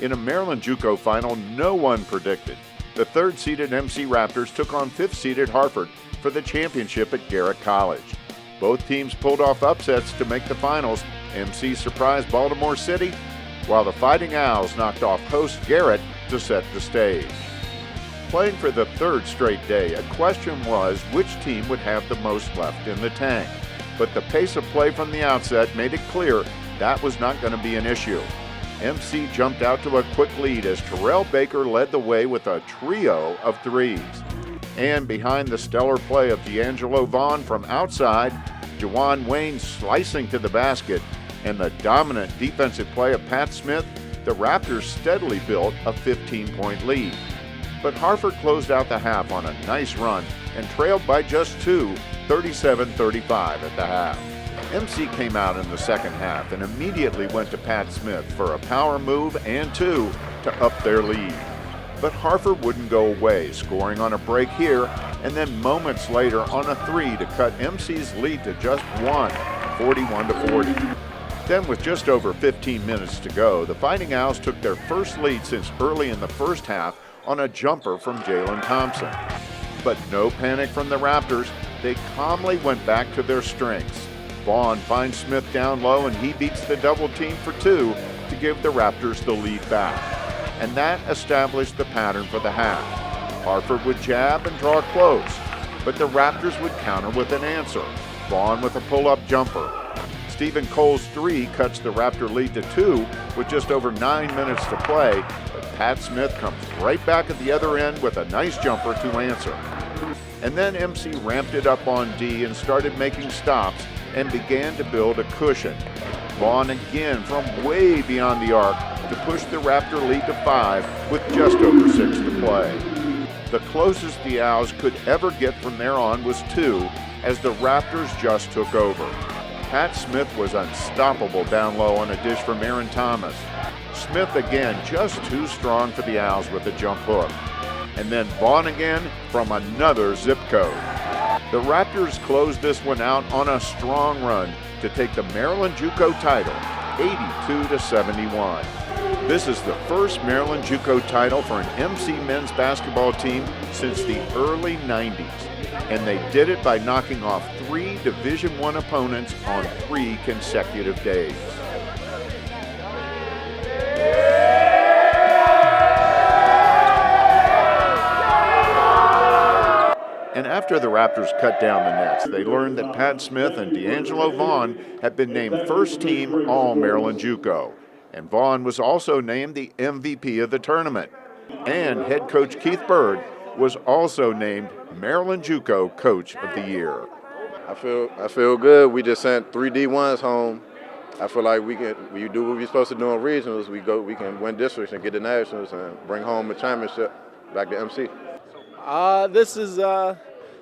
in a Maryland JUCO final no one predicted. The third-seeded MC Raptors took on fifth-seeded Harford for the championship at Garrett College. Both teams pulled off upsets to make the finals. MC surprised Baltimore City, while the Fighting Owls knocked off host Garrett to set the stage. Playing for the third straight day, a question was which team would have the most left in the tank. But the pace of play from the outset made it clear that was not going to be an issue. MC jumped out to a quick lead as Terrell Baker led the way with a trio of threes. And behind the stellar play of Vaughan from outside, Juwan Wayne slicing to the basket, and the dominant defensive play of Pat Smith, the Raptors steadily built a 15-point lead. But Harford closed out the half on a nice run and trailed by just two, 37-35 at the half. MC came out in the second half and immediately went to Pat Smith for a power move and two to up their lead. But Harford wouldn't go away, scoring on a break here and then moments later on a three to cut MC's lead to just one, 41-40. Then with just over 15 minutes to go, the Fighting Owls took their first lead since early in the first half on a jumper from Jalen Thompson. But no panic from the Raptors. They calmly went back to their strengths. Vaughan finds Smith down low and he beats the double team for two to give the Raptors the lead back. And that established the pattern for the half. Harford would jab and draw close, but the Raptors would counter with an answer. Vaughan with a pull-up jumper. Stephen Cole's three cuts the Raptor lead to two with just over 9 minutes to play, but Pat Smith comes right back at the other end with a nice jumper to answer. And then MC ramped it up on D and started making stops and began to build a cushion. Vaughan again from way beyond the arc to push the Raptor lead to 5 with just over 6 to play. The closest the Owls could ever get from there on was 2 as the Raptors just took over. Pat Smith was unstoppable down low on a dish from Aaron Thomas. Smith again just too strong for the Owls with a jump hook. And then Vaughan again from another zip code. The Raptors closed this one out on a strong run to take the Maryland JUCO title, 82-71. This is the first Maryland JUCO title for an MC men's basketball team since the early 90s. And they did it by knocking off 3 Division I opponents on 3 consecutive days. And after the Raptors cut down the nets, they learned that Pat Smith and Vaughan had been named first team All-Maryland JUCO. And Vaughan was also named the MVP of the tournament. And head coach Keith Byrd was also named Maryland JUCO Coach of the Year. I feel good. We just sent 3 D1s home. I feel like we do what we're supposed to do in regionals. We can win districts and get the nationals and bring home a championship back to MC.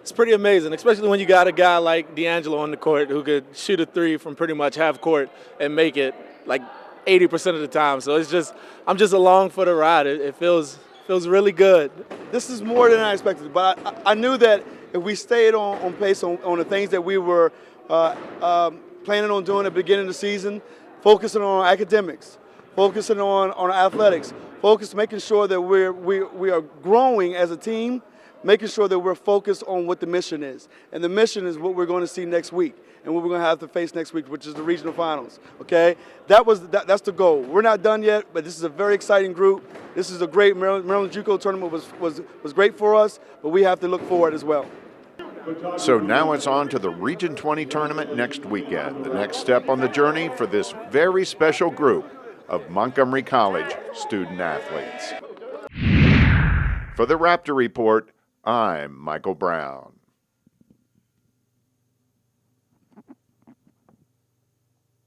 It's pretty amazing, especially when you got a guy like D'Angelo on the court who could shoot a 3 from pretty much half court and make it like 80% of the time. So I'm just along for the ride. It feels really good. This is more than I expected, but I knew that if we stayed on pace on the things that we were planning on doing at the beginning of the season, focusing on academics, focusing on athletics, making sure that we are growing as a team, making sure that we're focused on what the mission is. And the mission is what we're going to see next week and what we're going to have to face next week, which is the regional finals, okay? That's the goal. We're not done yet, but this is a very exciting group. This is a great Maryland JUCO tournament was great for us, but we have to look forward as well. So now it's on to the Region 20 tournament next weekend, the next step on the journey for this very special group of Montgomery College student athletes. For the Raptor Report, I'm Michael Brown.